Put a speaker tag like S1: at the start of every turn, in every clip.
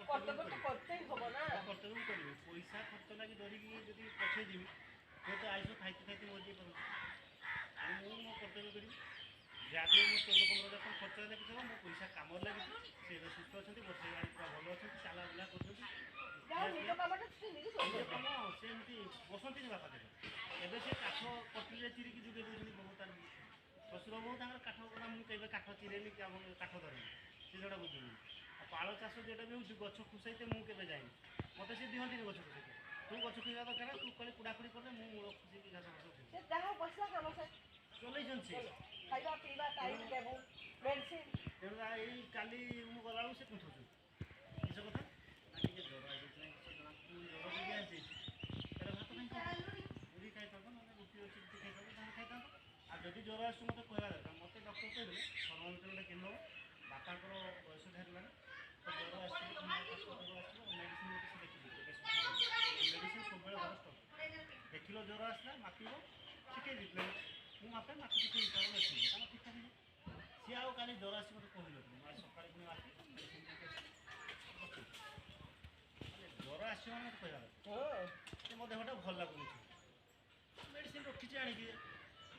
S1: କର୍ତ୍ତବ୍ୟ ତ କରତେ ହିଁ ହବ ନା।
S2: କର୍ତ୍ତବ୍ୟ କରିବି ପଇସା ଖର୍ଚ୍ଚ ଲାଗି ଧରିକି ଯଦି ପଛେଇ ଯିବି ହୁଏତ ଆଇସ ଖାଇତେ ଖାଇତେ ମରିଯାଇ ପାରୁଛି। ମୁଁ ମୋ କର୍ତ୍ତବ୍ୟ କରିବି ଯାହା ବି ମୋ 14-15 ହଜାର ଖର୍ଚ୍ଚ ହେଲେ କିଛି ହେବ ମୋ ପଇସା କାମରେ ଲାଗିଛି। ସେ ଏବେ ସୁସ୍ଥ ଅଛନ୍ତି, ବର୍ଷେ ହେଲାଣି ପୁରା ଭଲ ଅଛନ୍ତି, ଚାଲା ବୁଲା କରୁଛନ୍ତି।
S1: ନିଜ କାମଟା
S2: ନିଜ କାମ ସେ ଏମିତି ବସନ୍ତିନି ବାପା ଦେବେ। ଏବେ ସେ କାଠ କଟିଲେ ଚିରିକି ଯୋଗେଇ ଦେଉଛନ୍ତି ବହୁ ତାର ଶ୍ୱଶୁର ବୋହୂ ତାଙ୍କର କାଠ କଥା ମୁଁ କେବେ କାଠ ଚିରେନି କି ଆମ କାଠ ଧରେନି, ସେ ସେଟା ବୁଝୁନି। ଆଉ ପାଳ ଚାଷ ଯେଉଁଟା ବି ହେଉଛି ଗଛ ଖୁସାଇତେ ମୁଁ କେବେ ଯାଇନି, ମୋତେ ସେ ଦିଅନ୍ତିନି ଗଛ ଖୁସାଇତେ। ତୁ ଗଛ ଖୁସାଇବା ଦରକାର ତୁ କହିଲେ କୁଡ଼ାକୁଡ଼ି କଲେ ମୁଁ ମୂଳ ଖୁସିକି ଘାସ ଫାସ ଉଠେଇବି।
S1: ସେ ଯାହା ବସିଲା କାମ ସେ
S2: ଚଲେଇଛନ୍ତି ସେ
S1: ଖାଇବା ପିଇବା ଟାଇମ୍ ଟେବୁଲ୍ ମେଡ଼ିସିନ୍।
S2: ତେଣୁ ଏଇ କାଲି ମୁଁ ଗଲାବେଳକୁ ସେ କୁଣ୍ଠୁଛନ୍ତି କିସ କଥା ନା ଟିକେ ଜ୍ୱର ହେଇଯାଇଛି ନା କିଛି ଜଣା ଜ୍ୱର ଟିକେ ଆସିଯାଇଛି ତାହେଲେ ଭାତ ଖାଇଥାନ୍ତ, ମୁଢ଼ି ଖାଇଥାନ୍ତ, ନହେଲେ ରୁଟି ଅଛି ରୁଟି ଖାଇଥାନ୍ତ, ଯାହା ଖାଇଥାନ୍ତ। ଆଉ ଯଦି ଜ୍ୱର ଆସୁଛି ମୋତେ କହିବା ଦରକାର। ମୋତେ ଡକ୍ଟର କହିଦେଲେ ଥର୍ମୋମିଟର ଗୋଟେ କିଣିଦେବ, ବାପାଙ୍କର ବୟସ ଧରିଲାଣି ତ ଜ୍ୱର ଆସିବ ଜ୍ୱର ଆସିବ ମେଡ଼ିସିନ ଗୋଟେ ସେ ଦେଖିଦେବେ ମେଡ଼ିସିନ ସବୁବେଳେ ଘର ଷ୍ଟକ୍ ଦେଖିଲ ଜ୍ୱର ଆସିଲା ମାପିବ ଶିଖେଇ ଦେଇଥିଲେ ମୁଁ ମାପେ ମାପିକି ସେ ହିସାବରେ ଲେଖିବି ତାଙ୍କ ଠିକ୍ଠାକ୍ ହେଇଯିବ। ସିଏ ଆଉ କାଲି ଜ୍ୱର ଆସି ମୋତେ କହିନଥିଲି ମୁଁ ଆଜି ସକାଳେ ପୁଣି ମାପି ମେଡ଼ିସିନ ଜ୍ୱର ଆସିବ ମୋତେ କହିବା ଦରକାର ଯେ ମୋ ଦେହଟା ଭଲ ଲାଗୁନି ମେଡ଼ିସିନ ରଖିଛି ଆଣିକି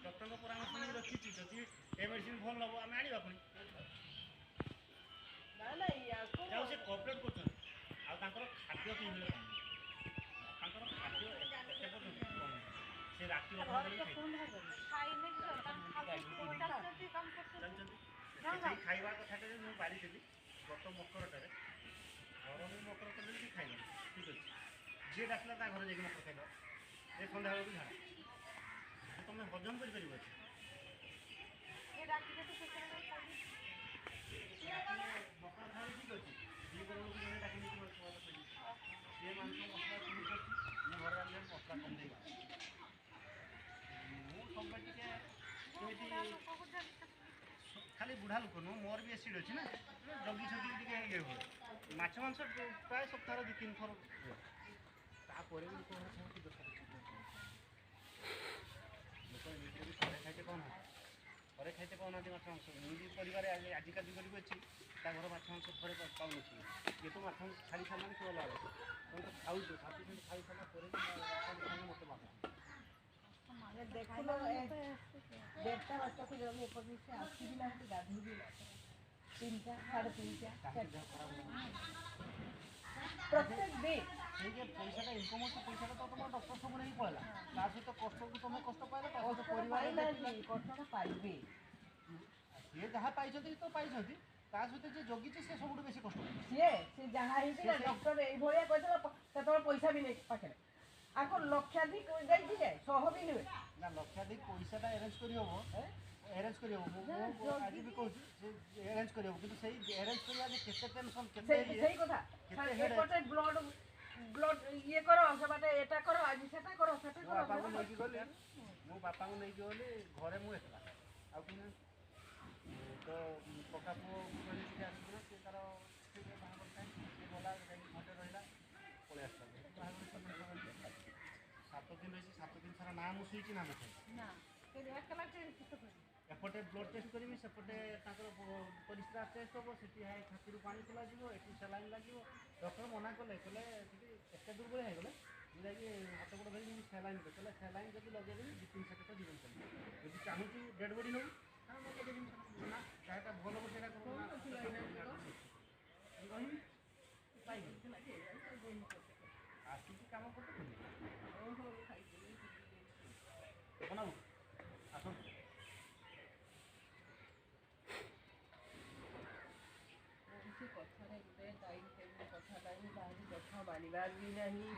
S2: ଡକ୍ଟରଙ୍କ ପରାମର୍ଶ ନେଇ ରଖିଛି। ଯଦି ଏ ମେଡ଼ିସିନ ଭଲ ନେବ ଆମେ ଆଣିବା ପୁଣି ଯାଉ ସେ କୋଅପରେଟ୍ କରୁଛନ୍ତି। ଆଉ ତାଙ୍କର ଖାଦ୍ୟ କେଉଁଭଳି କମୁନି, ତାଙ୍କର ଖାଦ୍ୟ ଏତେ ପର୍ଯ୍ୟନ୍ତ କମୁନି। ସେ ରାତି ଅଧରେ ଜାଣିଛନ୍ତି ସେଠି ଖାଇବା କଥାଟା ମୁଁ ବାରିଥିଲି ଗତ ମକରଟାରେ ଘର ମୁଁ ମକର କଲେ ବି ଖାଇଲାନି ଠିକ୍ ଅଛି। ଯିଏ ଡାକିଲା ତା ଘରେ ଯାଇକି ମକର ଖାଇଦେବ ଏ ସନ୍ଧ୍ୟାବେଳକୁ ଝାଡ଼ା ତୁମେ ହଜମ କରିପାରିବ ଅଛି। ମକର ଖାଇ ଠିକ୍ ଅଛି ଦୁଇ ବେଳକୁ ଜଣେ ଡାକି ନେଇକି ମାଂସ ଭାତ ଖାଇଛି ସିଏ ମାଂସ ମସଲା କମି କରିଛି ମୁଁ ଘରେ ଆଣିଲେ ମସଲା କମ୍ ଦେଇ ମୁଁ ସବୁବେଳେ ଟିକେ ଏମିତି ଖାଲି ବୁଢ଼ା ଲୋକ ନୁହଁ ମୋର ବି ଏସିଡ୍ ଅଛି ନା ଜଗି ଛଗି ଟିକେ ଇଏ ହୁଏ। ମାଛ ମାଂସ ପ୍ରାୟ ସପ୍ତାହରେ 2-3 ଥର ହୁଏ। ତାପରେ ବି ଲୋକ ଘରେ ଖାଆନ୍ତି ଲୋକ ଏମିତିରେ ବି ଥରେ ଖାଇତେ କ'ଣ ଥରେ ଖାଇତେ ପାଉନାହାନ୍ତି ମାଛ ମାଂସ। ମୁଁ ବି ପରିବାର ଆଜିକା ଯୁଗରେ ବି ଅଛି ତା ଘର ମାଛ ମାଂସ ଥରେ ପାଉନଥିବେ ଇଏ ତ ମାଛ ମାଂସ ଛାଡ଼ି ସାରିଲାଣି ସେ ଅଲଗା ତମେ ତ ଖାଉଛ ସାଫିସିଏଣ୍ଟ ଖାଇ ସାରିଲା ପରେ ବି ମୋତେ ବାଧା
S1: ଦେଖିଲ 1:30 ବାଜକୁ ଜମି ଏପର୍ଯ୍ୟନ୍ତ ସେ ଆସିବି ନାହାନ୍ତି ଗାଧୋଇ ବି 3ଟା 3:30 ପ୍ରତ୍ୟେକ ଦିନ
S2: ସେଇ ଯେ ପଇସାଟା ଇନକମ୍ ଅଛି ପଇସାଟା ତ ତୁମ ଡକ୍ଟର ସବୁ ନେଇକି ପଳେଇଲା ତା ସହିତ କଷ୍ଟକୁ ତୁମେ କଷ୍ଟ ପାଇଲ ତା ସହିତ ପରିବାର
S1: କଷ୍ଟଟା ପାଇବେ
S2: ସିଏ ଯାହା ପାଇଛନ୍ତି ତ ପାଇଛନ୍ତି ତା ସହିତ ଯିଏ ଜଗିଛି ସେ ସବୁଠୁ ବେଶୀ କଷ୍ଟ
S1: ସେ ଯାହା ହେଇଥିଲା ଡକ୍ଟର ଏଇଭଳିଆ କହିଥିଲା ସେତେବେଳେ ପଇସା ବି ନେଇ ପାଖରେ ଆକୁ ଲକ୍ଷାଧିକ ଯାଇଛି ଯେ 100 ବି ନୁହେଁ
S2: ନା ଲକ୍ଷାଧିକ ପଇସାଟା ଆରେଞ୍ଜ କରିହେବ ଆରେଞ୍ଜ କରିହେବ ମୁଁ ଆଜି ବି କହୁଛି ଯେ ଆରେଞ୍ଜ କରିହେବ କିନ୍ତୁ ସେଇ ଆରେଞ୍ଜ କରିବା ଯେ କେତେ ଟେନସନ୍ କେତେ
S1: ସେଇ କଥା ଏପଟେ ବ୍ଲଡ୍ ଇଏ କର ସେପଟେ ଏଟା କର ଆଜି ସେଟା କର ସେଟା କର
S2: ବାପାଙ୍କୁ ନେଇକି ଗଲି ମୁଁ ବାପାଙ୍କୁ ନେଇକି ଗଲି ଘରେ ମୁଁ ଏକଲା ଆଉ କି ତ କକା ପୁଅକୁ କହିଲି ଟିକେ ଆସିବୁ ନା ସେ ତାର ବାହାଘର ଥାଏ ସେ ଗଲା ଯାଇକି ଘଣ୍ଟେ ରହିଲା ପଳେଇ ଆସିଲା ବାହାଘର 7 ଦିନ ରହିଛି 7 ଦିନ ସାରା ନା ମୁଁ ଶୋଇଛି ନା ମୁଁ ଖାଇଛି ଏପଟେ ବ୍ଲଡ୍ ଟେଷ୍ଟ କରିବି ସେପଟେ ତାଙ୍କର ପରିସ୍ରା ଟେଷ୍ଟ ହେବ ସେଠି ଛାତିରୁ ପାଣି ଖୋଲାଯିବ ଏଠି ସାଲାଇନ୍ ଲାଗିବ ଡକ୍ଟର ମନା କଲେ ସେଠି ଏତେ ଦୁର୍ବଳ ହେଇଗଲେ ମୁଁ ଯାଇକି ହାତ ଗୋଡ଼ ଧରିକି ମୁଁ ସାଲାଇନ୍ କହିଲେ ସାଲାଇନ୍ ଯଦି ଲଗେଇଦେବି 2-3 ସେକେଣ୍ଡ ଜୀବନ ଚାଲିବ ଯଦି ଚାହୁଁଛୁ ଡେଡ୍ ବଡ଼ି ନେବୁ ନା ଯାହାଟା ଭଲ ହେବ ସେଇଟା କରୁ ରହିବି ପାଇବି ଆସିକି କାମ କରତେ ବନାବୁ ଆସନ୍ତୁ
S1: କଥାରେ ଗୋଟେ ଟାଇମ୍ ଟେବୁଲ୍ କଥାଟା ହିଁ କାହାକୁ କଥା ମାନିବାର ବି ନାହିଁ